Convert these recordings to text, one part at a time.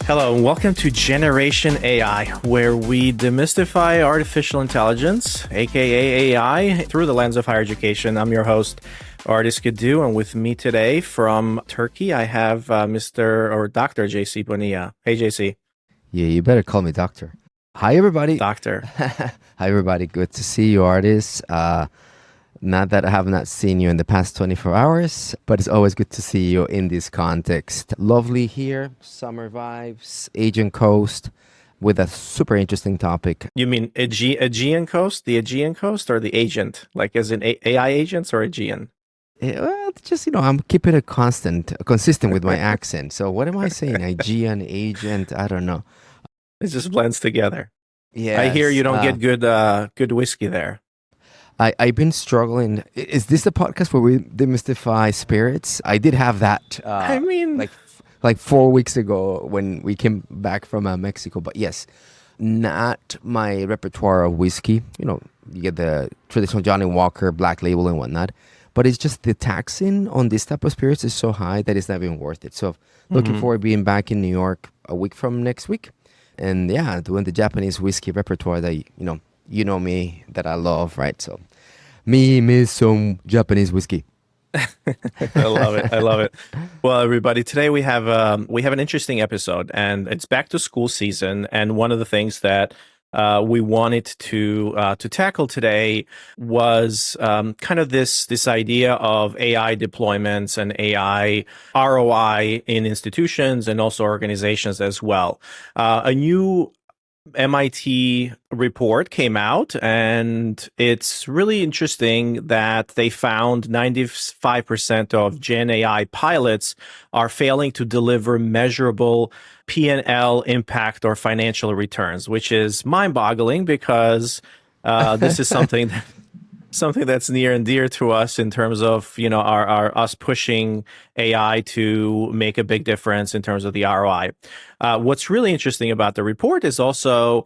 Hello, and welcome to Generation AI, where we demystify artificial intelligence, aka AI, through the lens of higher education. I'm your host, Ardis Kadiu, and with me today from Turkey, I have Dr. JC Bonilla. Hey, JC. Yeah, you better call me doctor. Hi, everybody. Doctor. Hi, everybody. Good to see you, Ardis. Not that I have not seen you in the past 24 hours, but it's always good to see you in this context. Lovely here, summer vibes, Aegean coast, with a super interesting topic. You mean Aegean coast? The Aegean coast or the agent? Like as in AI agents or Aegean? Well, just, I'm keeping it consistent with my accent. So what am I saying? Aegean, agent, I don't know. It just blends together. Yeah, I hear you don't get good whiskey there. I've been struggling. Is this the podcast where we demystify spirits? I did have that. Like 4 weeks ago when we came back from Mexico. But yes, not my repertoire of whiskey. You get the traditional Johnny Walker, Black Label, and whatnot. But it's just the taxing on this type of spirits is so high that it's not even worth it. So looking forward to being back in New York a week from next week, and doing the Japanese whiskey repertoire that you know me that I love, right? So me miss some Japanese whiskey. I love it. Well, everybody, today we have an interesting episode, and it's back to school season. And one of the things that we wanted to tackle today was kind of this idea of AI deployments and AI ROI in institutions and also organizations as well. A new MIT report came out, and it's really interesting that they found 95% of GenAI pilots are failing to deliver measurable P&L impact or financial returns, which is mind-boggling because this is something that's near and dear to us in terms of our us pushing AI to make a big difference in terms of the ROI. What's really interesting about the report is also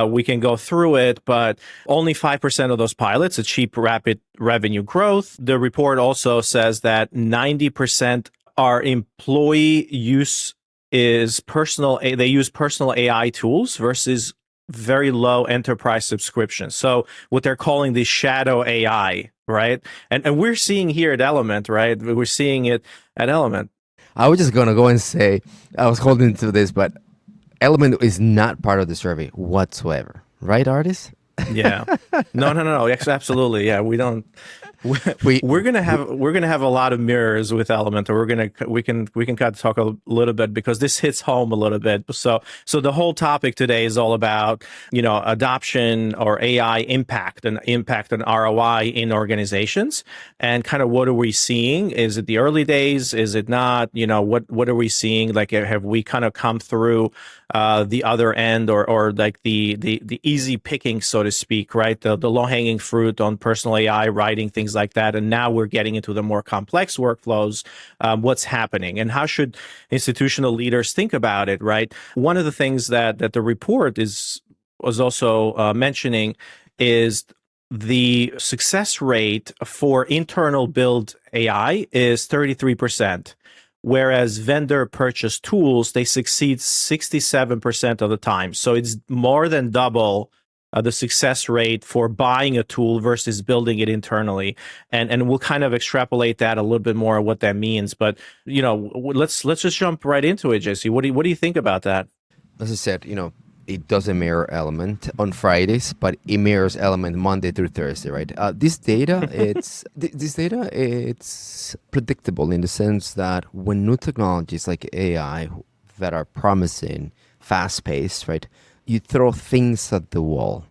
we can go through it, but only 5% of those pilots achieve rapid revenue growth. The report also says that 90% are employee use is personal. They use personal AI tools versus very low enterprise subscriptions. So what they're calling the shadow AI, right? And we're seeing here at Element, right? We're seeing it at Element. I was just going to go and say, I was holding to this, but Element is not part of the survey whatsoever. Right, Ardis? Yeah. No. Absolutely. Yeah. We don't. We're gonna have a lot of mirrors with Element, or we can kind of talk a little bit because this hits home a little bit. So the whole topic today is all about adoption or AI impact and ROI in organizations, and kind of what are we seeing? Is it the early days? Is it not? What are we seeing? Like, have we kind of come through the other end, or like the easy picking, so to speak, right? The low hanging fruit on personal AI, writing things like that, and now we're getting into the more complex workflows. What's happening, and how should institutional leaders think about it? Right. One of the things that the report was also mentioning is the success rate for internal build AI is 33%. Whereas vendor purchase tools, they succeed 67% of the time. So it's more than double the success rate for buying a tool versus building it internally. And we'll kind of extrapolate that a little bit more, what that means. But, let's just jump right into it, JC. What do you think about that? As I said, it doesn't mirror Element on Fridays, but it mirrors Element Monday through Thursday, right? This data, it's predictable in the sense that when new technologies like AI that are promising, fast-paced, right? You throw things at the wall,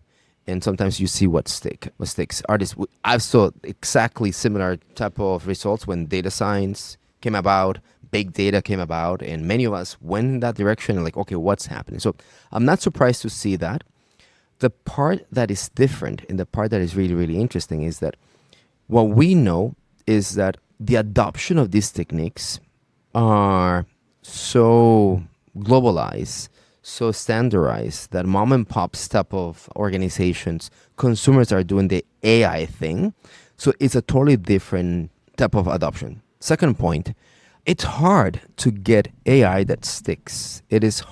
and sometimes you see what sticks. I've saw exactly similar type of results when data science came about, big data came about, and many of us went in that direction and like, okay, what's happening? So I'm not surprised to see that. The part that is different and the part that is really, really interesting is that what we know is that the adoption of these techniques are so globalized, so standardized that mom and pops type of organizations, consumers are doing the AI thing. So it's a totally different type of adoption. Second point, it's hard to get AI that sticks. It is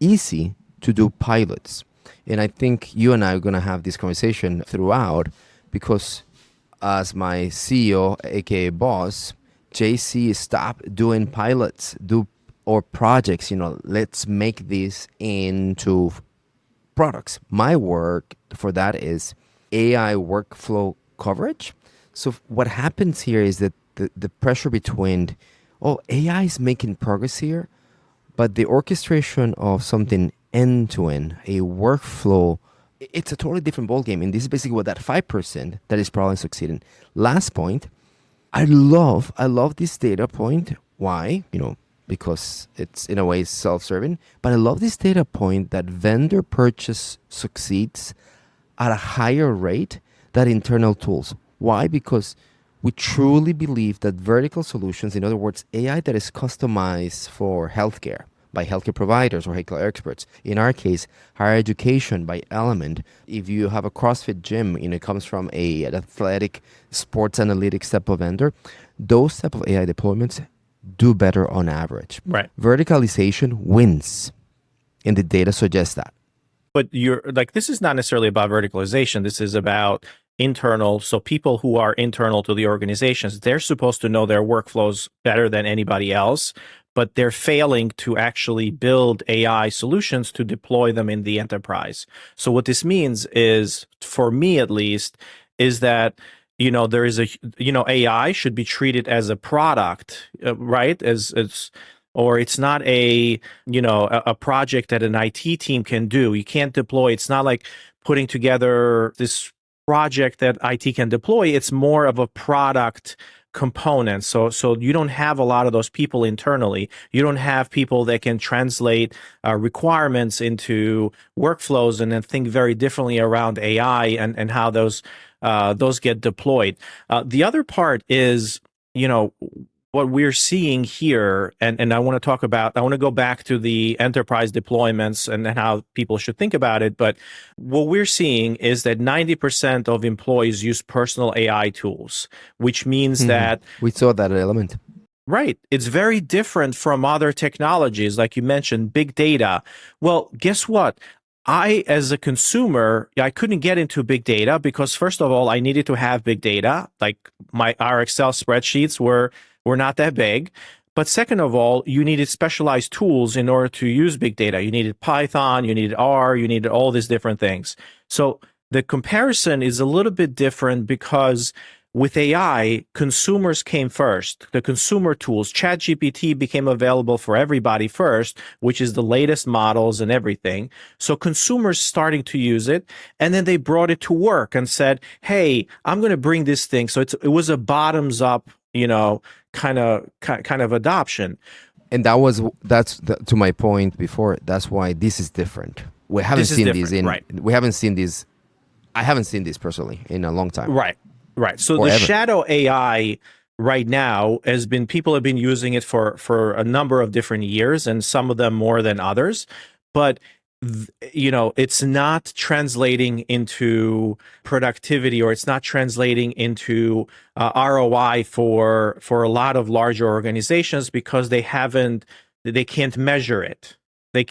easy to do pilots. And I think you and I are going to have this conversation throughout because as my CEO, aka boss, JC, stop doing pilots, do or projects, let's make this into products. My work for that is AI workflow coverage. So what happens here is that the pressure between, AI is making progress here, but the orchestration of something end to end, a workflow, it's a totally different ballgame. And this is basically what that 5% that is probably succeeding. Last point, I love this data point. Why? Because it's in a way self-serving. But I love this data point that vendor purchase succeeds at a higher rate than internal tools. Why? Because we truly believe that vertical solutions, in other words, AI that is customized for healthcare by healthcare providers or healthcare experts. In our case, higher education by Element. If you have a CrossFit gym and it comes from an athletic sports analytics type of vendor, those type of AI deployments do better on average. Right. Verticalization wins, and the data suggests that. But you're like, this is not necessarily about verticalization. This is about internal. So people who are internal to the organizations, they're supposed to know their workflows better than anybody else, but they're failing to actually build AI solutions to deploy them in the enterprise. So what this means is, for me at least, is that there is AI should be treated as a product, right? Or it's not a project that an IT team can do. You can't deploy. It's not like putting together this project that IT can deploy. It's more of a product component. So you don't have a lot of those people internally. You don't have people that can translate requirements into workflows and then think very differently around AI and how those get deployed. The other part is, what we're seeing here, and I want to go back to the enterprise deployments and how people should think about it. But what we're seeing is that 90% of employees use personal AI tools, which means that we saw that element. Right. It's very different from other technologies, like you mentioned, big data. Well, guess what? I, as a consumer, I couldn't get into big data because, first of all, I needed to have big data. Like our Excel spreadsheets were not that big. But second of all, you needed specialized tools in order to use big data. You needed Python, you needed R, you needed all these different things. So the comparison is a little bit different because with AI, consumers came first. The consumer tools, ChatGPT became available for everybody first, which is the latest models and everything. So consumers starting to use it, and then they brought it to work and said, "Hey, I'm going to bring this thing." So it was a bottoms up, kind of adoption. And to my point before. That's why this is different. We haven't seen these right. We haven't seen these. I haven't seen this personally in a long time. Right. So Or the ever. shadow AI right now people have been using it for a number of different years, and some of them more than others. But it's not translating into productivity, or it's not translating into ROI for a lot of larger organizations because they can't measure it. They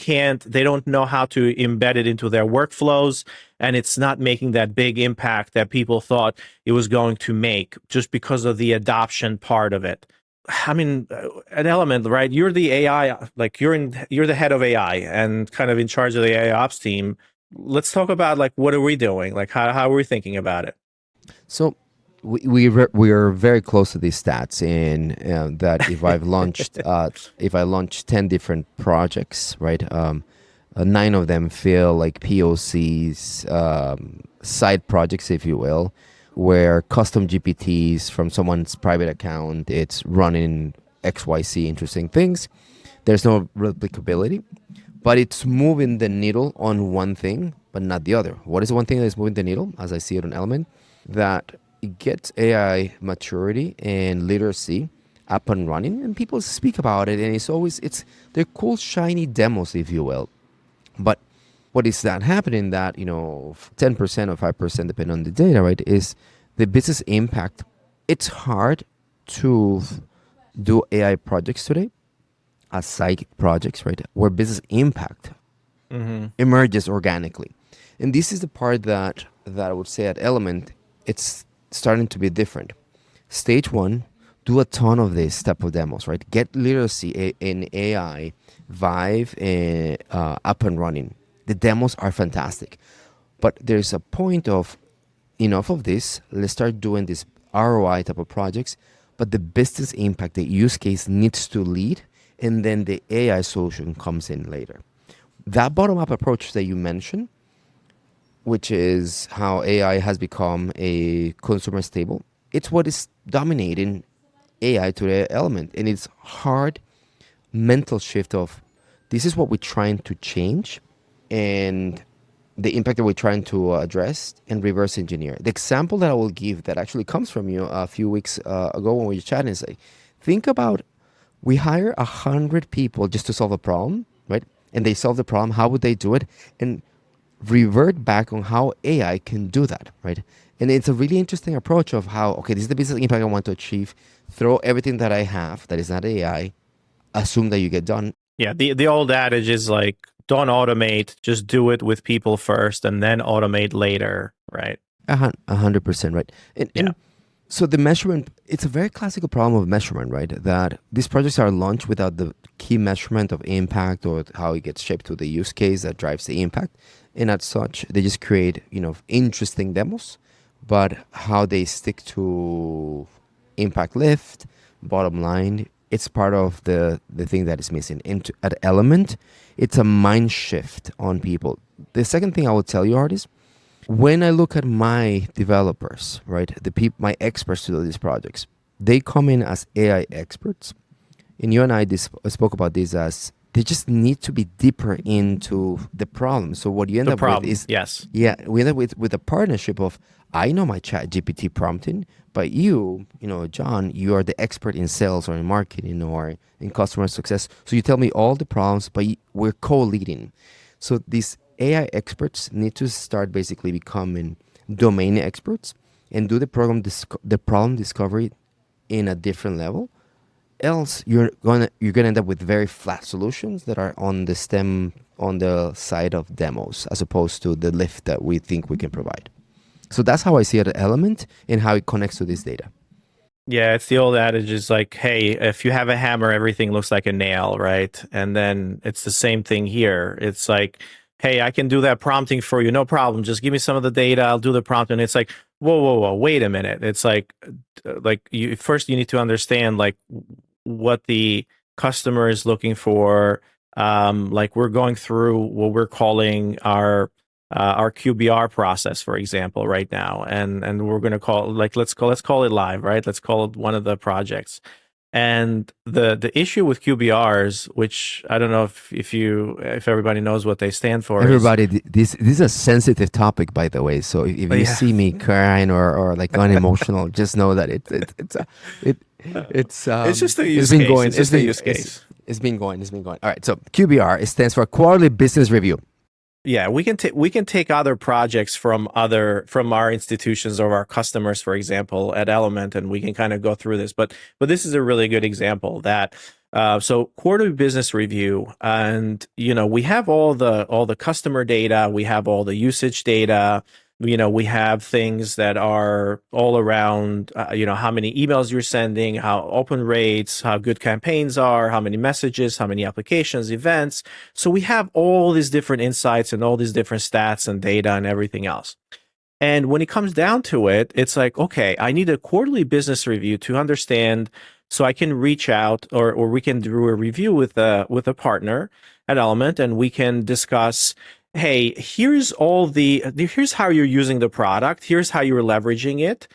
don't know how to embed it into their workflows, and it's not making that big impact that people thought it was going to make just because of the adoption part of it. I mean, an Element, right? You're the AI, like you're the head of AI and kind of in charge of the AI ops team. Let's talk about like, what are we doing? Like, how are we thinking about it? So we are very close to these stats in that if I launched 10 different projects, right, 9 of them feel like POCs, side projects, if you will, where custom GPTs from someone's private account, it's running XYZ interesting things. There's no replicability, but it's moving the needle on one thing, but not the other. What is the one thing that is moving the needle, as I see it on Element? That it gets AI maturity and literacy up and running, and people speak about it, and they're cool, shiny demos, if you will. But what is that happening that, 10% or 5%, depending on the data, right, is the business impact. It's hard to do AI projects today as side projects, right, where business impact emerges organically. And this is the part that I would say at Element, it's starting to be different. Stage one, do a ton of this type of demos, right? Get literacy in AI, Vive up and running. The demos are fantastic. But there's a point of enough of this, let's start doing this ROI type of projects, but the business impact, the use case needs to lead, and then the AI solution comes in later. That bottom-up approach that you mentioned, which is how AI has become a consumer staple, it's what is dominating AI to the Element. And it's hard mental shift of this is what we're trying to change and the impact that we're trying to address and reverse engineer. The example that I will give that actually comes from you a few weeks ago when we were chatting is like, think about we hire 100 people just to solve a problem, right? And they solve the problem. How would they do it? And revert back on how AI can do that, right? And it's a really interesting approach of how, okay, this is the business impact I want to achieve. Throw everything that I have that is not AI, assume that you get done. Yeah, the old adage is like, don't automate, just do it with people first and then automate later, right? 100%, right? And so the measurement, it's a very classical problem of measurement, right? That these projects are launched without the key measurement of impact or how it gets shaped to the use case that drives the impact. And as such, they just create, interesting demos, but how they stick to impact lift, bottom line, it's part of the thing that is missing. And at Element, it's a mind shift on people. The second thing I will tell you, Ardis, when I look at my developers, right, my experts to do these projects, they come in as AI experts. And you and I spoke about this as they just need to be deeper into the problem. So what you end up with is, we end up with a partnership of, I know my chat GPT prompting, but you, John, you are the expert in sales or in marketing or in customer success. So you tell me all the problems, but we're co-leading. So these AI experts need to start basically becoming domain experts and do the problem discovery in a different level. Else, you're gonna end up with very flat solutions that are on the side of demos, as opposed to the lift that we think we can provide. So that's how I see it at Element and how it connects to this data. Yeah, it's the old adage is like, hey, if you have a hammer, everything looks like a nail, right? And then it's the same thing here. It's like, hey, I can do that prompting for you, no problem. Just give me some of the data, I'll do the prompt. And it's like, whoa, wait a minute. It's like you need to understand like what the customer is looking for. Like we're going through what we're calling our QBR process, for example, right now, and we're going to call let's call it live, right? Let's call it one of the projects. And the issue with QBRs, which I don't know if everybody knows what they stand for. Everybody, this is a sensitive topic, by the way. So if you see me crying or like going emotional, just know that it's just a use case. It's just a use case. It's been going. All right. So QBR, it stands for Quarterly Business Review. Yeah, we can take other projects from our institutions or our customers, for example, at Element, and we can kind of go through this. But this is a really good example that so quarterly business review, and we have all the customer data, we have all the usage data. We have things that are all around, how many emails you're sending, how open rates, how good campaigns are, how many messages, how many applications, events. So we have all these different insights and all these different stats and data and everything else. And when it comes down to it, it's like, okay, I need a quarterly business review to understand so I can reach out or we can do a review with a partner at Element and we can discuss, hey, here's how you're using the product. Here's how you're leveraging it.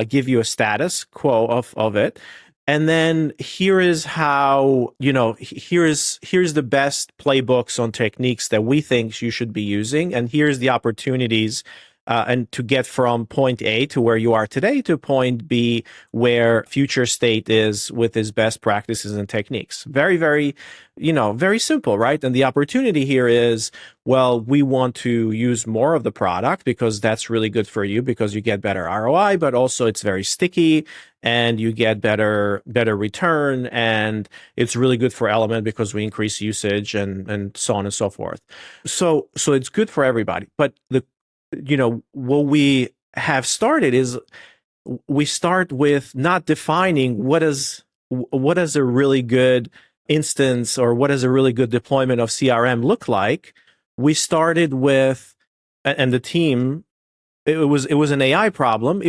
Give you a status quo of it. And then here is how, here's the best playbooks on techniques that we think you should be using. And here's the opportunities and to get from point A to where you are today to point B, where future state is with his best practices and techniques. Very, very, very simple, right? And the opportunity here is, well, we want to use more of the product because that's really good for you because you get better ROI, but also it's very sticky and you get better return, and it's really good for Element because we increase usage and so on and so forth. So it's good for everybody. But what we have started is we start with not defining what is a really good instance or what does a really good deployment of CRM look like. We started with, and the team, it was an AI problem.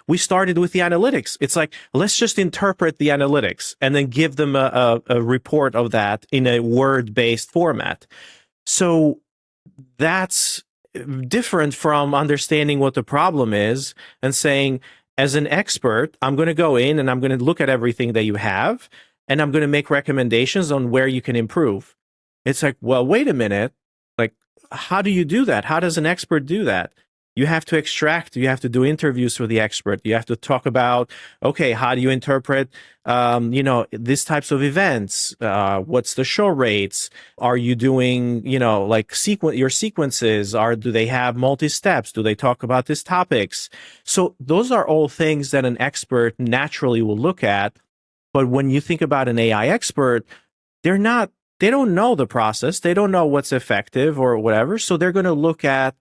We started with the analytics. It's like, let's just interpret the analytics and then give them a report of that in a word-based format. So that's different from understanding what the problem is and saying, as an expert, I'm going to go in and I'm going to look at everything that you have and I'm going to make recommendations on where you can improve. It's like, well, wait a minute. Like, how do you do that? How does an expert do that? You have to extract, you have to do interviews with the expert. You have to talk about, okay, how do you interpret, these types of events? What's the show rates? Are you doing, like your sequences? Do they have multi-steps? Do they talk about these topics? So those are all things that an expert naturally will look at. But when you think about an AI expert, they don't know the process. They don't know what's effective or whatever. So they're going to look at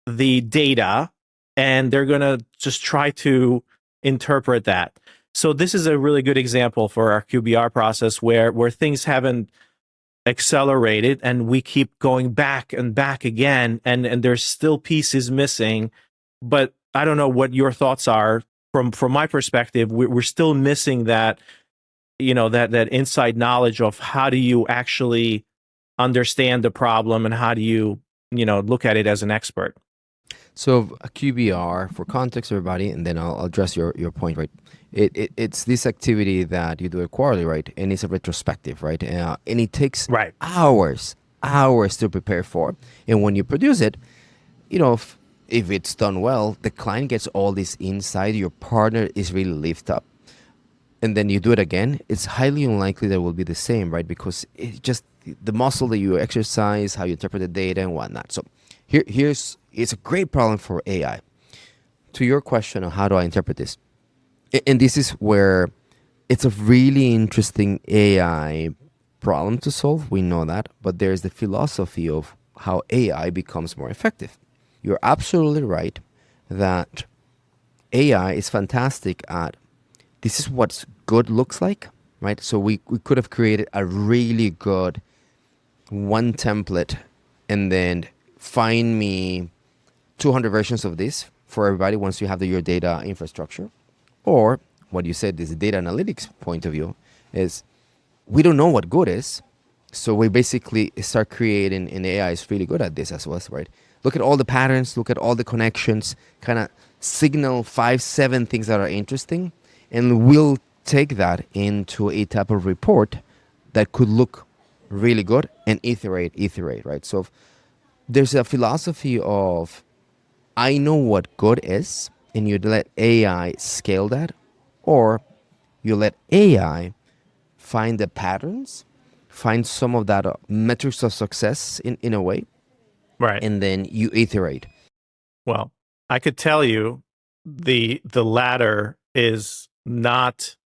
the data and they're going to just try to interpret that. So this is a really good example for our QBR process where things haven't accelerated and we keep going back and back again and there's still pieces missing. But I don't know what your thoughts are. From my perspective, we're still missing that, that inside knowledge of how do you actually understand the problem and how do you, look at it as an expert. So a QBR, for context, everybody, and then I'll address your point, right? It's this activity that you do it quarterly, right? And it's a retrospective, right? And it takes hours to prepare for. And when you produce it, if it's done well, the client gets all this insight, your partner is really lifted up. And then you do it again, it's highly unlikely that it will be the same, right? Because it's just the muscle that you exercise, how you interpret the data and whatnot. So it's a great problem for AI. To your question on how do I interpret this? And this is where it's a really interesting AI problem to solve. We know that. But there's the philosophy of how AI becomes more effective. You're absolutely right that AI is fantastic at this is what good looks like, right? So we could have created a really good one template and then find me 200 versions of this for everybody once you have your data infrastructure. Or what you said is the data analytics point of view is we don't know what good is. So we basically start creating, and AI is really good at this as well, right? Look at all the patterns, look at all the connections, kind of signal 5-7 things that are interesting, and we'll take that into a type of report that could look really good and iterate, right? So there's a philosophy of I know what good is, and you let AI scale that, or you let AI find the patterns, find some of that metrics of success in a way, right? And then you iterate. Well, I could tell you the latter is not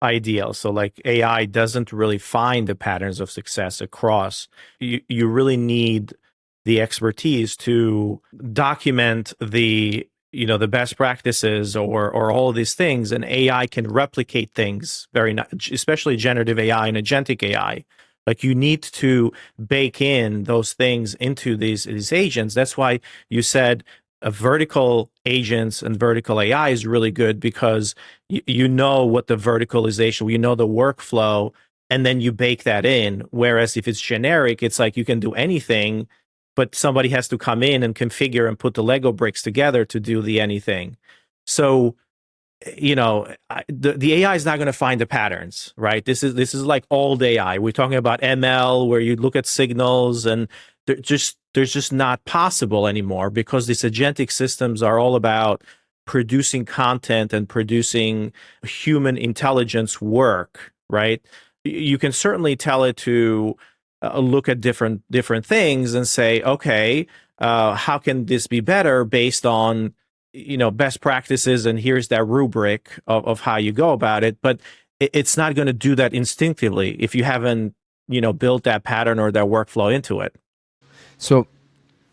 ideal. So like AI doesn't really find the patterns of success across. You really need the expertise to document the best practices or all of these things, and AI can replicate things especially generative AI and agentic AI. Like you need to bake in those things into these agents. That's why you said vertical agents and vertical AI is really good because you know what the verticalization, you know the workflow, and then you bake that in. Whereas if it's generic, it's like you can do anything, but somebody has to come in and configure and put the Lego bricks together to do the anything. So, the AI is not going to find the patterns, right? This is like old AI. We're talking about ML, where you look at signals and there's just not possible anymore, because these agentic systems are all about producing content and producing human intelligence work, right? You can certainly tell it to look at different things and say, okay, how can this be better based on best practices, and here's that rubric of how you go about it. But it's not going to do that instinctively if you haven't built that pattern or that workflow into it. So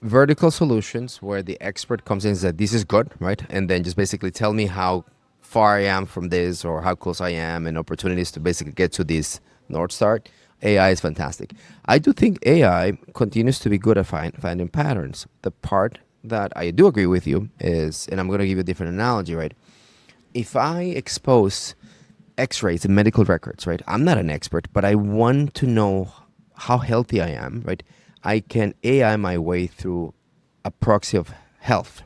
vertical solutions where the expert comes in and says, this is good, right? And then just basically tell me how far I am from this or how close I am, and opportunities to basically get to this North Star. AI is fantastic. I do think AI continues to be good at finding patterns. The part that I do agree with you is, and I'm going to give you a different analogy, right? If I expose x-rays and medical records, right? I'm not an expert, but I want to know how healthy I am, right? I can AI my way through a proxy of health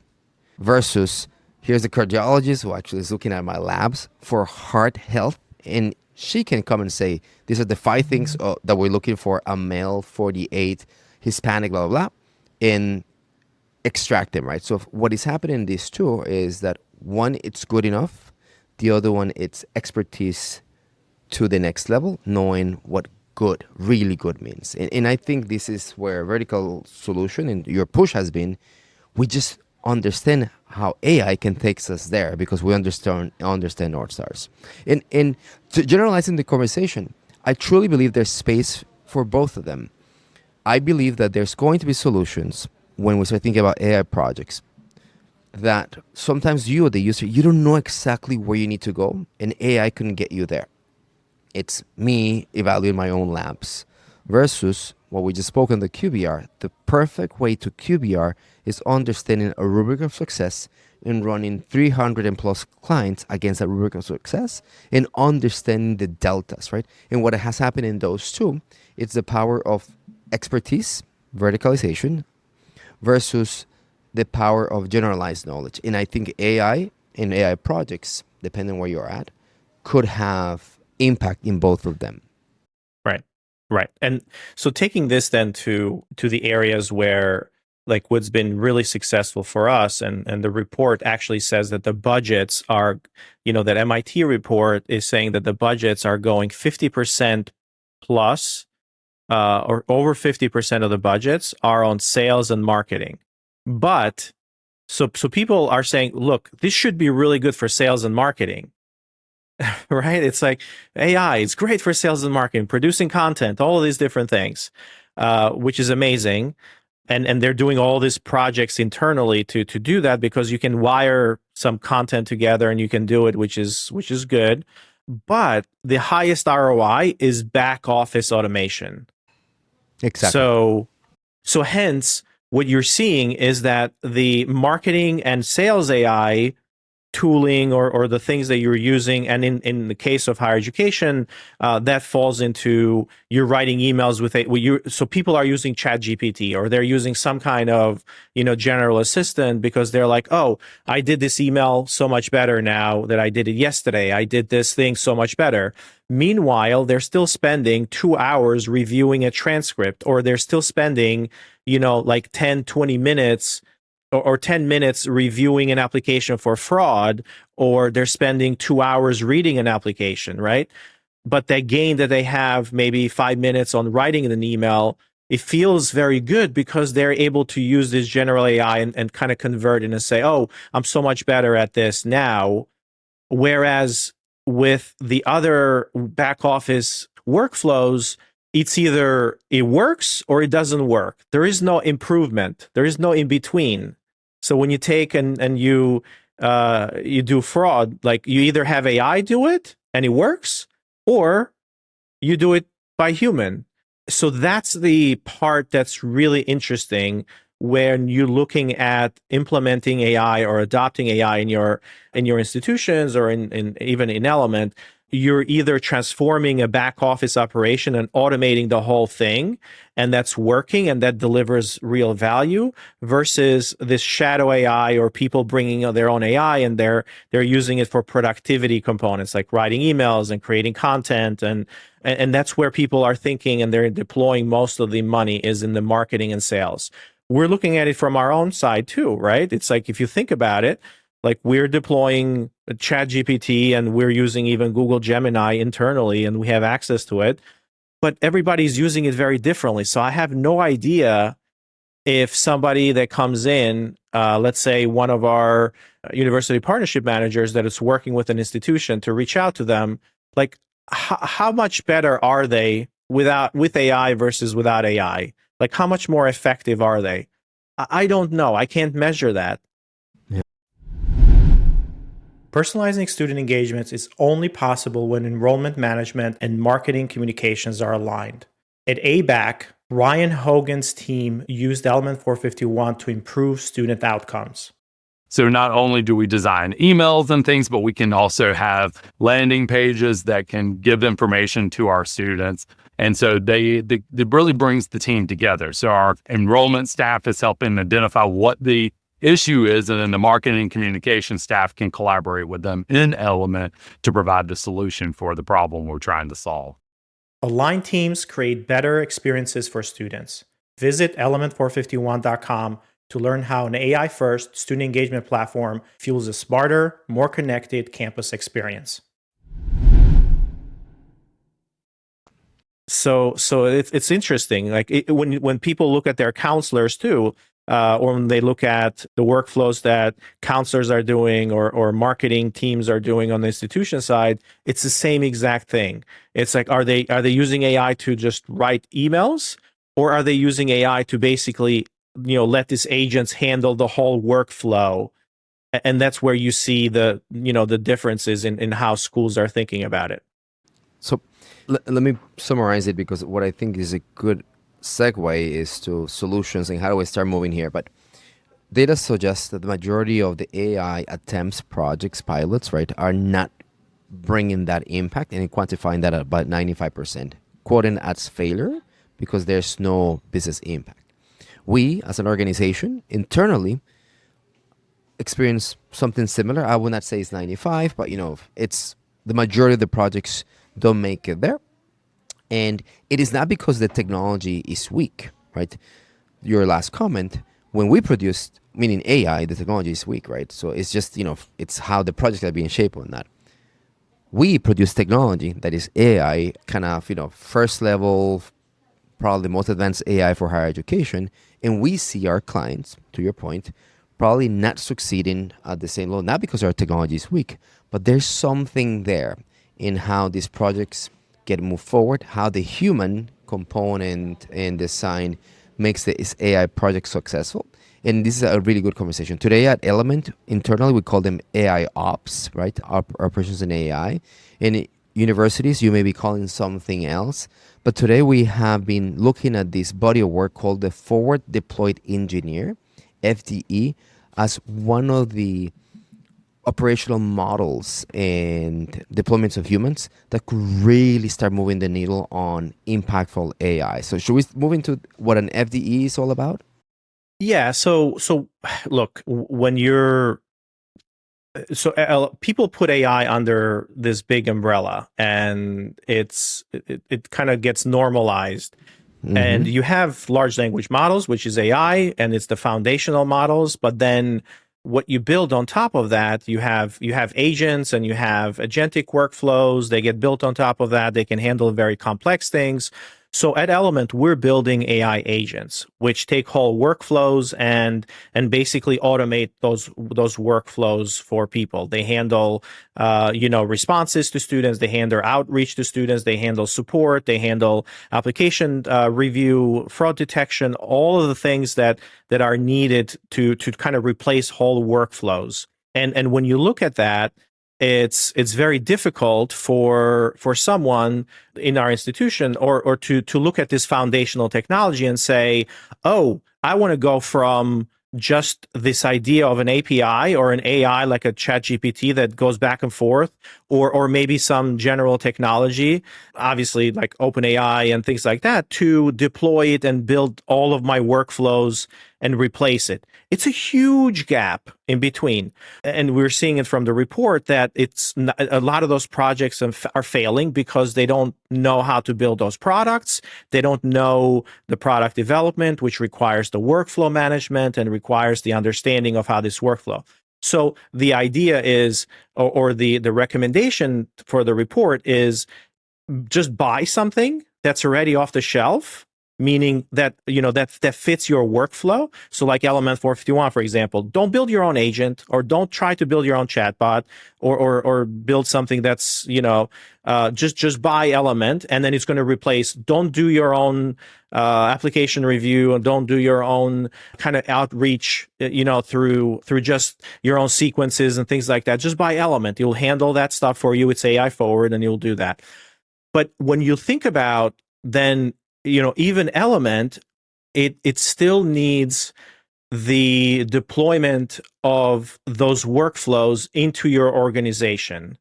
versus here's the cardiologist who actually is looking at my labs for heart health, and she can come and say, these are the 5 things that we're looking for, a male, 48, Hispanic, blah, blah, blah, and extract them, right? So what is happening in these two is that one, it's good enough. The other one, it's expertise to the next level, knowing what good, really good means. And I think this is where vertical solution and your push has been. We just understand how AI can take us there because we understand North Stars. And to generalizing the conversation, I truly believe there's space for both of them. I believe that there's going to be solutions when we start thinking about AI projects that sometimes you, the user, you don't know exactly where you need to go, and AI can get you there. It's me evaluating my own labs versus what we just spoke on the QBR. The perfect way to QBR is understanding a rubric of success and running 300 and plus clients against a rubric of success and understanding the deltas, right? And what has happened in those two, it's the power of expertise, verticalization, versus the power of generalized knowledge. And I think AI and AI projects, depending on where you're at, could have impact in both of them. Right. And so taking this then to the areas where, like, what's been really successful for us, and the report actually says that the budgets are, that MIT report is saying that the budgets are going 50% plus, or over 50% of the budgets are on sales and marketing. But so people are saying, look, this should be really good for sales and marketing. Right? It's like AI, it's great for sales and marketing, producing content, all of these different things, which is amazing. And they're doing all these projects internally to do that, because you can wire some content together and you can do it, which is good. But the highest ROI is back office automation. Exactly. So hence, what you're seeing is that the marketing and sales AI tooling or the things that you're using, and in the case of higher education, that falls into you're writing emails so people are using ChatGPT, or they're using some kind of general assistant, because they're like, oh, I did this email so much better now that I did it yesterday. I did this thing so much better. Meanwhile, they're still spending 2 hours reviewing a transcript, or they're still spending like 10, 20 minutes or 10 minutes reviewing an application for fraud, or they're spending 2 hours reading an application, right? But that gain that they have, maybe 5 minutes on writing an email, it feels very good because they're able to use this general AI and kind of convert it and say, oh, I'm so much better at this now. Whereas with the other back office workflows, it's either it works or it doesn't work. There is no improvement. There is no in between. So when you take and you do fraud, like, you either have AI do it and it works, or you do it by human. So that's the part that's really interesting, when you're looking at implementing AI or adopting AI in your institutions or in even in Element, you're either transforming a back office operation and automating the whole thing, and that's working and that delivers real value, versus this shadow AI or people bringing their own AI and they're using it for productivity components like writing emails and creating content, and that's where people are thinking and they're deploying most of the money is in the marketing and sales. We're looking at it from our own side too, right? It's like, if you think about it, like we're deploying ChatGPT and we're using even Google Gemini internally and we have access to it, but everybody's using it very differently. So I have no idea if somebody that comes in, let's say one of our university partnership managers that is working with an institution, to reach out to them, like how much better are they with AI versus without AI? Like how much more effective are they? I don't know. I can't measure that. Personalizing student engagements is only possible when enrollment management and marketing communications are aligned. At ABAC, Ryan Hogan's team used Element 451 to improve student outcomes. So not only do we design emails and things, but we can also have landing pages that can give information to our students. And so it really brings the team together. So our enrollment staff is helping identify what the issue is, and then the marketing and communication staff can collaborate with them in Element to provide the solution for the problem we're trying to solve. Aligned teams create better experiences for students. Visit element451.com to learn how an AI-first student engagement platform fuels a smarter, more connected campus experience. So it's interesting. Like when people look at their counselors too, or when they look at the workflows that counselors are doing or marketing teams are doing on the institution side, it's the same exact thing. It's like, are they using AI to just write emails, or are they using AI to basically, let these agents handle the whole workflow? And that's where you see the differences in how schools are thinking about it. So let me summarize it, because what I think is a good segue is to solutions and how do we start moving here. But data suggests that the majority of the AI attempts, projects, pilots, right, are not bringing that impact, and quantifying that at about 95%, quoting as failure because there's no business impact. We, as an organization, internally experience something similar. I would not say it's 95, but it's the majority of the projects don't make it there. And it is not because the technology is weak, right? Your last comment, when we produced, meaning AI, the technology is weak, right? So it's just, it's how the projects are being shaped on that. We produce technology that is AI, kind of, first level, probably most advanced AI for higher education. And we see our clients, to your point, probably not succeeding at the same level, not because our technology is weak, but there's something there in how these projects get moved forward, how the human component and design makes this AI project successful. And this is a really good conversation. Today at Element, internally, we call them AI ops, right? Operations in AI. In universities, you may be calling something else. But today we have been looking at this body of work called the Forward Deployed Engineer, FDE, as one of the operational models and deployments of humans that could really start moving the needle on impactful AI. So should we move into what an FDE is all about? Yeah. So look, when you're people put AI under this big umbrella, and it kind of gets normalized. Mm-hmm. And you have large language models, which is AI, and it's the foundational models. But then what you build on top of that, you have agents and you have agentic workflows. They get built on top of that. They can handle very complex things. So at Element, we're building AI agents, which take whole workflows and basically automate those workflows for people. They handle, responses to students. They handle outreach to students. They handle support. They handle application review, fraud detection, all of the things that are needed to kind of replace whole workflows. And when you look at that, it's very difficult for someone in our institution or to look at this foundational technology and say, oh, I want to go from just this idea of an API or an AI like a ChatGPT that goes back and forth, or maybe some general technology, obviously like OpenAI and things like that, to deploy it and build all of my workflows and replace it. It's a huge gap in between. And we're seeing it from the report that a lot of those projects are failing because they don't know how to build those products. They don't know the product development, which requires the workflow management and requires the understanding of how this workflow. So the idea is, or the recommendation for the report is, just buy something that's already off the shelf, meaning that that fits your workflow. So like Element 451, for example, don't build your own agent, or don't try to build your own chatbot, or build something that's just buy Element, and then it's going to replace. Don't do your own application review, and don't do your own kind of outreach through just your own sequences and things like that. Just buy Element. It'll handle that stuff for you. It's AI forward, and you'll do that. But when you think about then, even Element, it still needs the deployment of those workflows into your organization,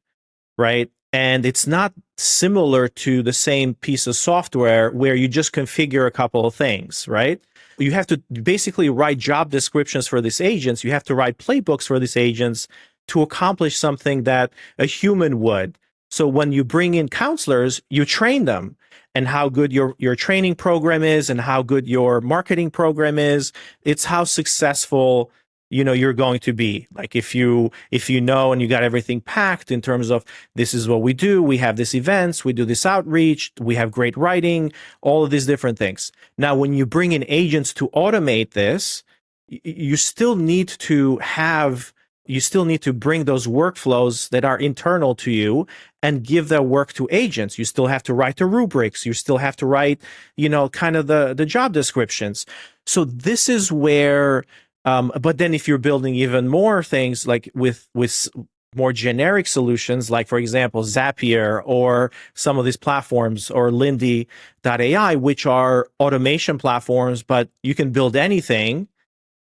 right? And it's not similar to the same piece of software where you just configure a couple of things, right? You have to basically write job descriptions for these agents. You have to write playbooks for these agents to accomplish something that a human would. So when you bring in counselors, you train them, and how good your training program is and how good your marketing program is. It's how successful you're going to be. Like if you know and you got everything packed in terms of, this is what we do, we have these events, we do this outreach, we have great writing, all of these different things. Now, when you bring in agents to automate this, you still need to bring those workflows that are internal to you and give that work to agents. You still have to write the rubrics. You still have to write, kind of the job descriptions. So this is where, but then if you're building even more things like with more generic solutions, like for example, Zapier or some of these platforms, or Lindy.ai, which are automation platforms, but you can build anything.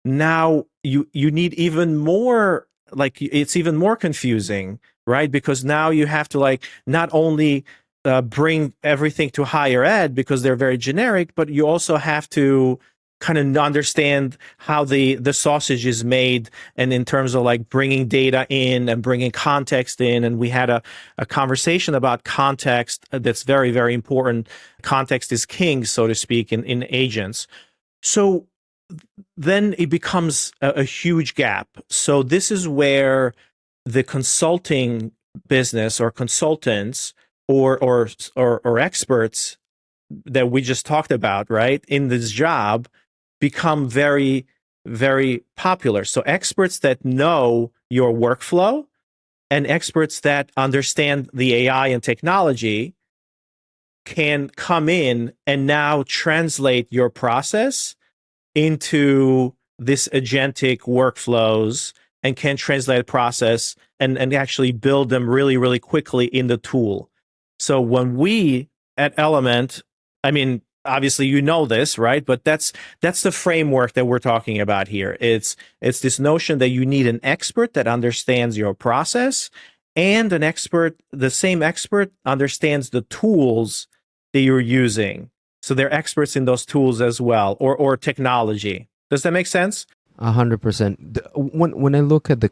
Now you need even more, like it's even more confusing, right? Because now you have to not only bring everything to higher ed because they're very generic, but you also have to kind of understand how the sausage is made, and in terms of bringing data in and bringing context in. And we had a conversation about context that's very, very important. Context is king, so to speak, in agents. So then it becomes a huge gap. So this is where the consulting business, or consultants, or experts that we just talked about, right, in this job, become very, very popular. So experts that know your workflow and experts that understand the AI and technology can come in and now translate your process into this agentic workflows, and can translate a process and actually build them really, really quickly in the tool. So when we at Element, I mean, obviously this, right? But that's the framework that we're talking about here. It's this notion that you need an expert that understands your process, and the same expert understands the tools that you're using. So they're experts in those tools as well, or technology. Does that make sense? 100%. When I look at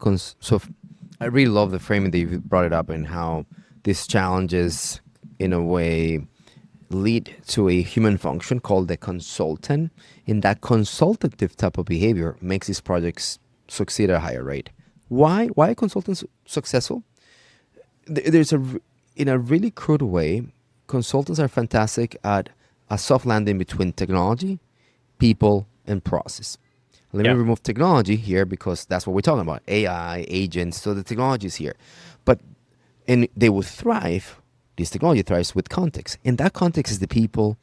I really love the framing that you brought it up, and how these challenges, in a way, lead to a human function called the consultant. And that consultative type of behavior makes these projects succeed at a higher rate. Why are consultants successful? In a really crude way, consultants are fantastic at a soft landing between technology, people, and process. Let me remove technology here because that's what we're talking about. AI, agents, so the technology is here. And they will thrive, this technology thrives with context. And that context is the people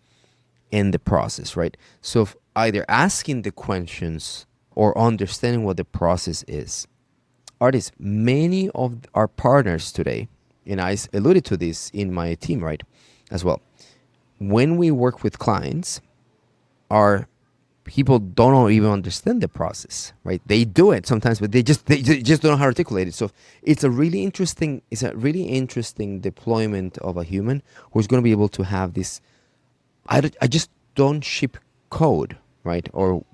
and the process, right? So either asking the questions or understanding what the process is Ardis, many of our partners today, and I alluded to this in my team, right, as well. When we work with clients, our people don't even understand the process, right? They do it sometimes, but they just don't know how to articulate it. So it's a really interesting deployment of a human who's going to be able to have this. I just don't ship code, right, or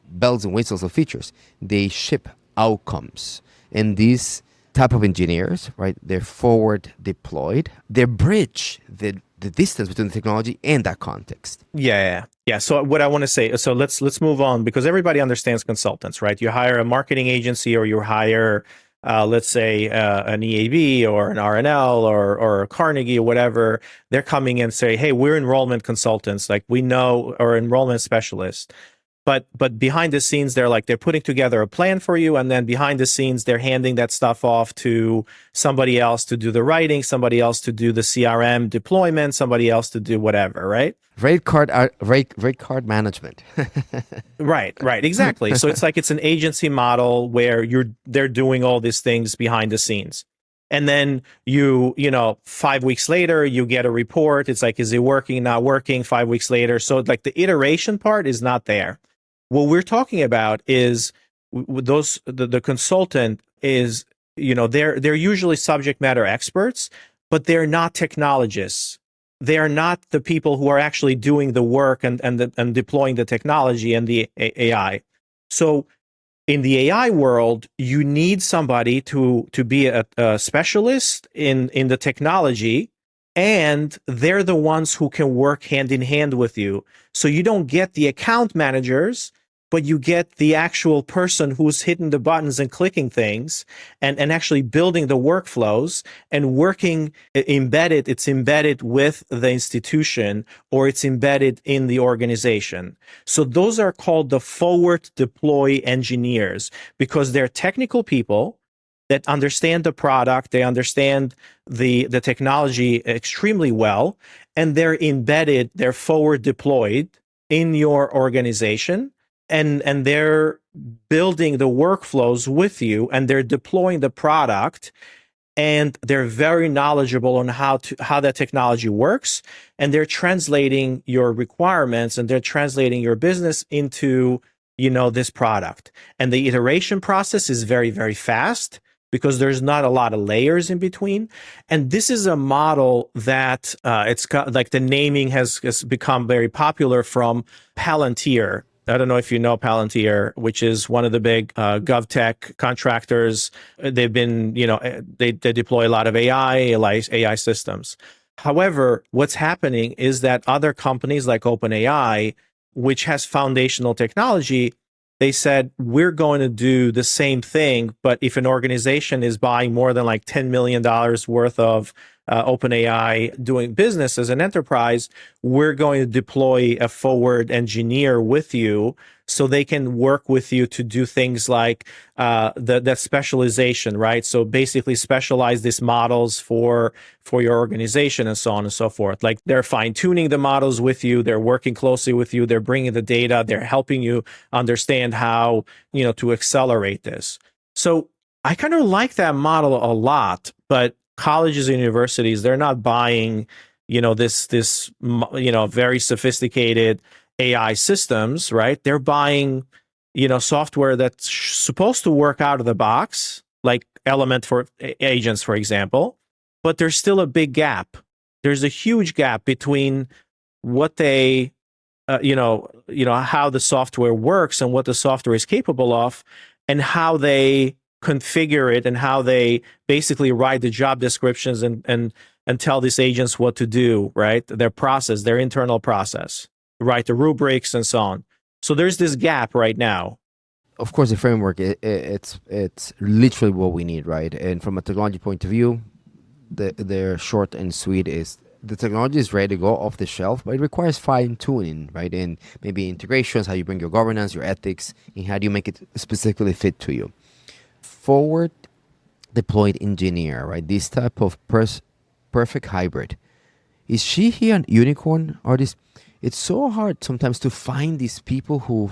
bells and whistles of features. They ship outcomes, and these type of engineers, right, they're forward deployed. They bridge the distance between the technology and that context. Yeah. So what I want to say, so let's move on, because everybody understands consultants, right? You hire a marketing agency, or you hire, let's say, an EAB or an RNL or a Carnegie or whatever. They're coming in and say, hey, we're enrollment consultants, like we know, or enrollment specialists. But behind the scenes, they're putting together a plan for you, and then behind the scenes, they're handing that stuff off to somebody else to do the writing, somebody else to do the CRM deployment, somebody else to do whatever, right? Rate card management. Right, exactly. So it's an agency model where they're doing all these things behind the scenes. And then you 5 weeks later, you get a report. It's like, is it working, not working? 5 weeks later. So like the iteration part is not there. What we're talking about is the consultant is, they're usually subject matter experts, but they're not technologists. They're not the people who are actually doing the work and deploying the technology and the AI. So in the AI world, you need somebody to be a specialist in the technology, and they're the ones who can work hand in hand with you. So you don't get the account managers, but you get the actual person who's hitting the buttons and clicking things and actually building the workflows and working embedded. It's embedded with the institution, or it's embedded in the organization. So those are called the forward deploy engineers, because they're technical people that understand the product, they understand the technology extremely well, and they're embedded, they're forward deployed in your organization. And they're building the workflows with you, and they're deploying the product, and they're very knowledgeable on how that technology works, and they're translating your requirements, and they're translating your business into this product. And the iteration process is very, very fast, because there's not a lot of layers in between. And this is a model that it's got, like, the naming has become very popular from Palantir. I don't know if you know Palantir, which is one of the big GovTech contractors. They've been, they deploy a lot of AI systems. However, what's happening is that other companies like OpenAI, which has foundational technology, they said, we're going to do the same thing, but if an organization is buying more than like $10 million worth of OpenAI doing business as an enterprise, we're going to deploy a forward engineer with you, so they can work with you to do things like that specialization, right? So basically specialize these models for your organization and so on and so forth. Like, they're fine-tuning the models with you, they're working closely with you, they're bringing the data, they're helping you understand how, to accelerate this. So I kind of like that model a lot, but colleges and universities, they're not buying, this very sophisticated AI systems, right? They're buying, software that's supposed to work out of the box, like Element for agents, for example, but there's still a big gap. There's a huge gap between what they, how the software works and what the software is capable of, and how they configure it, and how they basically write the job descriptions and tell these agents what to do, right? Their process, their internal process, write the rubrics and so on. So there's this gap right now. Of course, the framework, it's literally what we need, right? And from a technology point of view, the short and sweet is the technology is ready to go off the shelf, but it requires fine tuning, right? And maybe integrations, how you bring your governance, your ethics, and how do you make it specifically fit to you. Forward deployed engineer, right? This type of perfect hybrid. Is she here an unicorn, Ardis? It's so hard sometimes to find these people who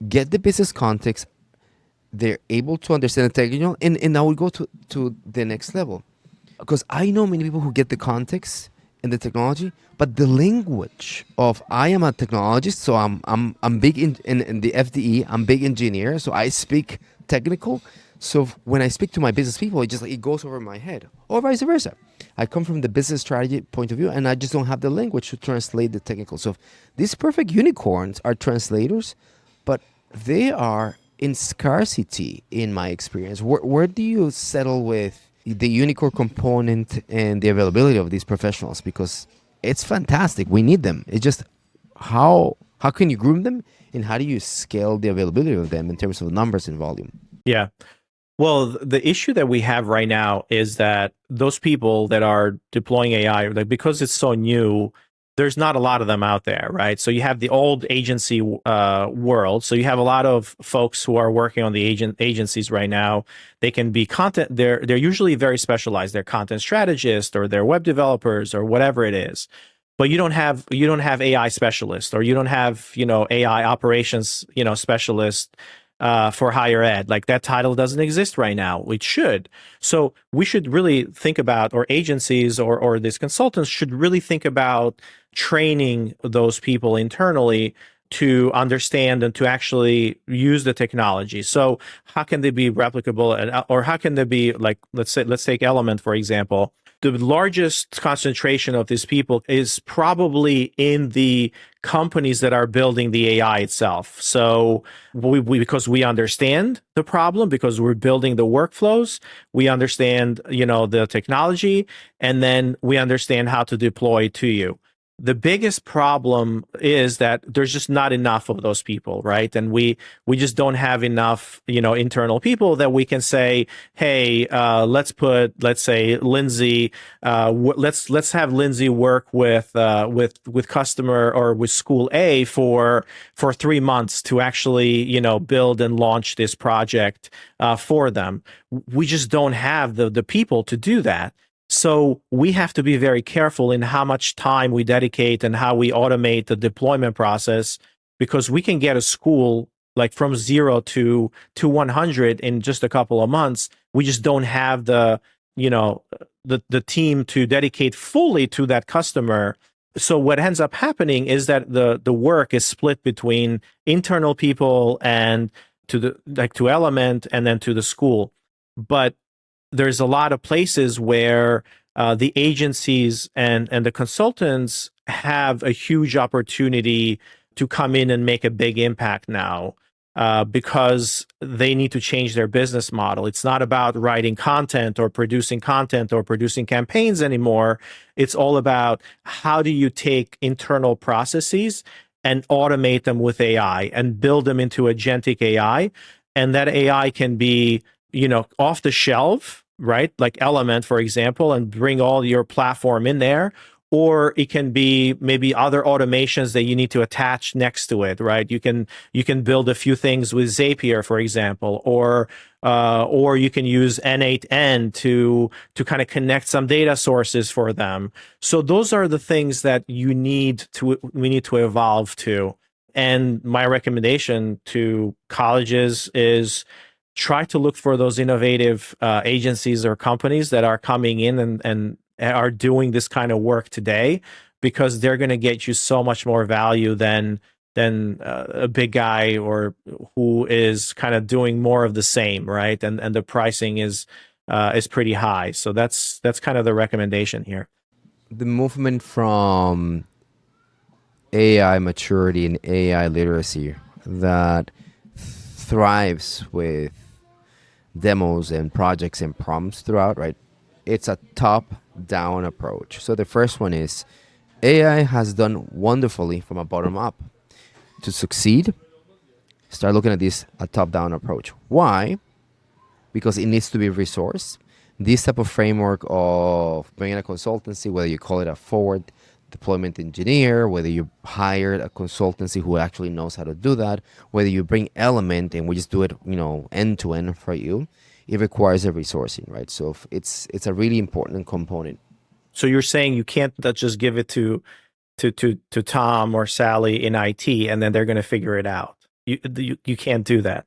get the business context, they're able to understand the technical, and now we go to the next level. Because I know many people who get the context and the technology, but the language of I am a technologist, so I'm big in the FDE, I'm big engineer, so I speak technical. So when I speak to my business people, it goes over my head, or vice versa. I come from the business strategy point of view, and I just don't have the language to translate the technical. So these perfect unicorns are translators, but they are in scarcity in my experience. Where do you settle with the unicorn component and the availability of these professionals? Because it's fantastic. We need them. It's just how can you groom them, and how do you scale the availability of them in terms of numbers and volume? Yeah. Well, the issue that we have right now is that those people that are deploying AI, like because it's so new, there's not a lot of them out there, right? So you have the old agency world. So you have a lot of folks who are working on the agencies right now. They can be content. They're usually very specialized. They're content strategists, or they're web developers, or whatever it is. But you don't have AI specialists, or you don't have AI operations specialists for higher ed. Like, that title doesn't exist right now. It should. So we should really think about, or agencies or these consultants should really think about training those people internally to understand and to actually use the technology. So how can they be replicable, or how can they be, like, let's take Element, for example. The largest concentration of these people is probably in the companies that are building the AI itself. So because we understand the problem, because we're building the workflows, we understand, the technology, and then we understand how to deploy to you. The biggest problem is that there's just not enough of those people, right? And we just don't have enough, internal people that we can say, hey, let's say Lindsay, let's have Lindsay work with customer or with school A for 3 months to actually, build and launch this project for them. We just don't have the people to do that. So we have to be very careful in how much time we dedicate and how we automate the deployment process, because we can get a school like from 0 to 100 in just a couple of months. We just don't have the team to dedicate fully to that customer. So what ends up happening is that the work is split between internal people and to Element, and then to the school. But there's a lot of places where the agencies and the consultants have a huge opportunity to come in and make a big impact now, because they need to change their business model. It's not about writing content or producing campaigns anymore. It's all about, how do you take internal processes and automate them with AI and build them into agentic AI. And that AI can be off the shelf, right? Like Element, for example, and bring all your platform in there. Or it can be maybe other automations that you need to attach next to it, right? You can build a few things with Zapier, for example, or you can use N8N to kind of connect some data sources for them. So those are the things that we need to evolve to. And my recommendation to colleges is, try to look for those innovative agencies or companies that are coming in and are doing this kind of work today, because they're going to get you so much more value than a big guy or who is kind of doing more of the same, right? And the pricing is pretty high. So that's kind of the recommendation here. The movement from AI maturity and AI literacy that thrives with demos and projects and prompts throughout, right? It's a top-down approach. So the first one is, AI has done wonderfully from a bottom-up. To succeed, start looking at this a top-down approach. Why? Because it needs to be resourced. This type of framework of bringing a consultancy, whether you call it a forward deployment engineer, whether you hired a consultancy who actually knows how to do that, whether you bring Element and we just do it, end to end for you, it requires a resourcing, right? So it's a really important component. So you're saying you can't just give it to Tom or Sally in IT and then they're going to figure it out. You can't do that.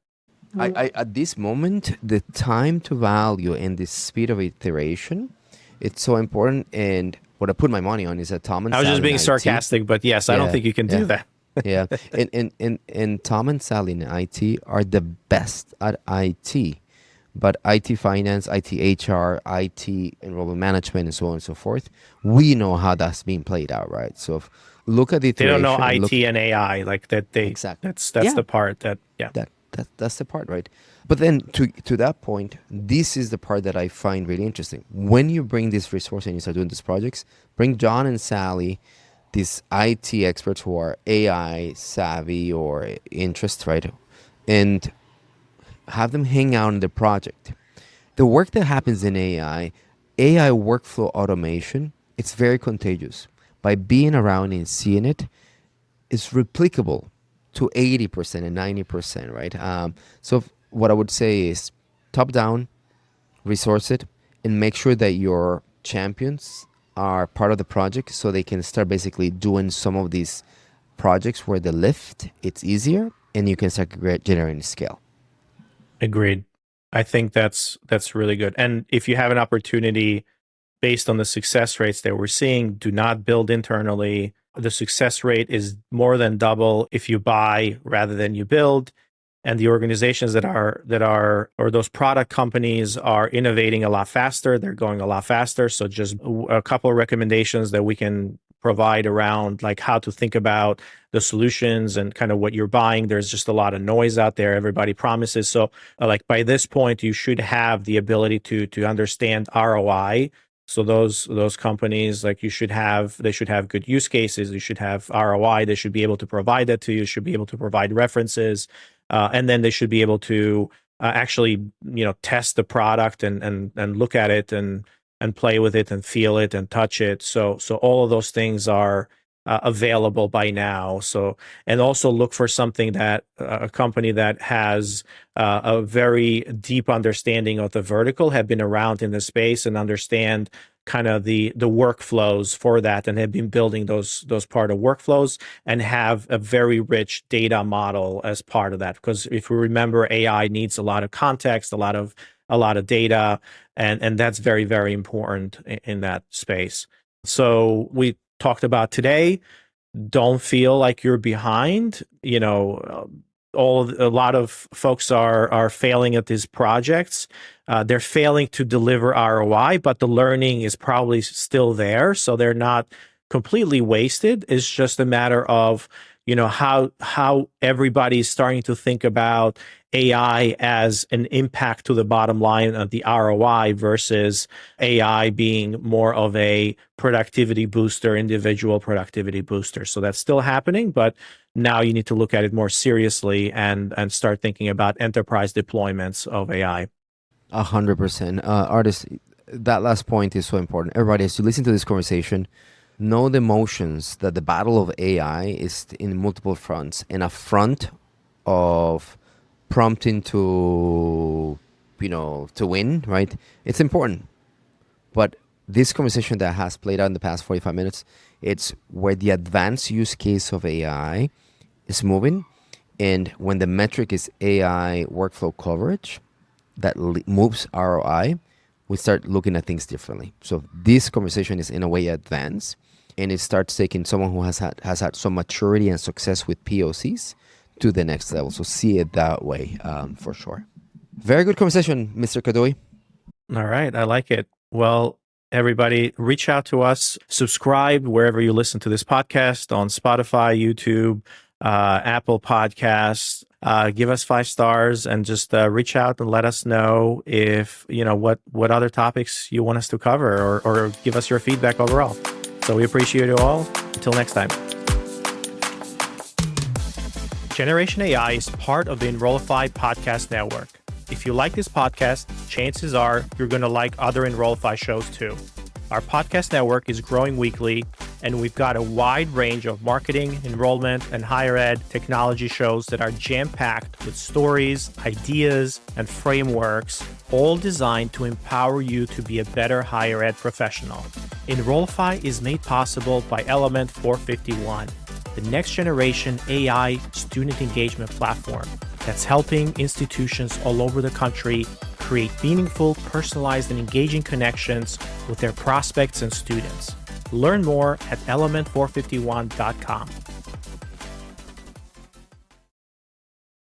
I at this moment, the time to value and the speed of iteration, it's so important. And what I put my money on is that Tom and I was Sally just being in IT, sarcastic, but yes, I don't Yeah, think you can yeah. do that. yeah, and Tom and Sally in IT are the best at IT, but IT finance, IT HR, IT enrollment management, and so on and so forth. We know how that's being played out, right? So look at the They don't know iteration and look IT and AI like that. exactly. That's Yeah, the part that yeah. that's the part, right? But then to that point, this is the part that I find really interesting. When you bring this resource and you start doing these projects, bring John and Sally, these IT experts who are AI savvy or interest, right? And have them hang out in the project. The work that happens in AI workflow automation, it's very contagious. By being around and seeing it, it's replicable to 80% and 90%, right? What I would say is top down, resource it, and make sure that your champions are part of the project so they can start basically doing some of these projects where the lift, it's easier, and you can start generating scale. Agreed. I think that's really good. And if you have an opportunity based on the success rates that we're seeing, do not build internally. The success rate is more than double if you buy rather than you build. And the organizations that are or those product companies are innovating a lot faster. They're going a lot faster. So just a couple of recommendations that we can provide around like how to think about the solutions and kind of what you're buying. There's just a lot of noise out there. Everybody promises. So like by this point, you should have the ability to understand ROI. So those companies, like they should have good use cases. You should have ROI. They should be able to provide that to you. Should be able to provide references. And then they should be able to actually, test the product and look at it and play with it and feel it and touch it. So all of those things are available by now. So, and also look for something that a company that has a very deep understanding of the vertical, have been around in the space and understand kind of the workflows for that, and have been building those part of workflows and have a very rich data model as part of that. Because if we remember, AI needs a lot of context, a lot of data, and that's very, very important in that space. So we talked about today, don't feel like you're behind. A lot of folks are failing at these projects. They're failing to deliver ROI, but the learning is probably still there. So they're not completely wasted. It's just a matter of, how everybody's starting to think about AI as an impact to the bottom line of the ROI versus AI being more of a productivity booster, individual productivity booster. So that's still happening, but now you need to look at it more seriously and start thinking about enterprise deployments of AI. 100%. Ardis, that last point is so important. Everybody, as you listen to this conversation, know the motions that the battle of AI is in multiple fronts. And a front of prompting to win, right? It's important. But this conversation that has played out in the past 45 minutes, it's where the advanced use case of AI is moving. And when the metric is AI workflow coverage that moves ROI, we start looking at things differently. So this conversation is in a way advanced, and it starts taking someone who has had some maturity and success with POCs to the next level. So see it that way, for sure. Very good conversation, Mr. Kadiu. All right. I like it. Well, everybody, reach out to us, subscribe wherever you listen to this podcast, on Spotify, YouTube, Apple Podcasts. Give us 5 stars and just reach out and let us know if, what other topics you want us to cover, or give us your feedback overall. So we appreciate you all. Until next time. Generation AI is part of the Enrollify podcast network. If you like this podcast, chances are you're going to like other Enrollify shows too. Our podcast network is growing weekly, and we've got a wide range of marketing, enrollment, and higher ed technology shows that are jam-packed with stories, ideas, and frameworks, all designed to empower you to be a better higher ed professional. Enrollify is made possible by Element 451, the next generation AI student engagement platform. that's helping institutions all over the country create meaningful, personalized, and engaging connections with their prospects and students. Learn more at element451.com.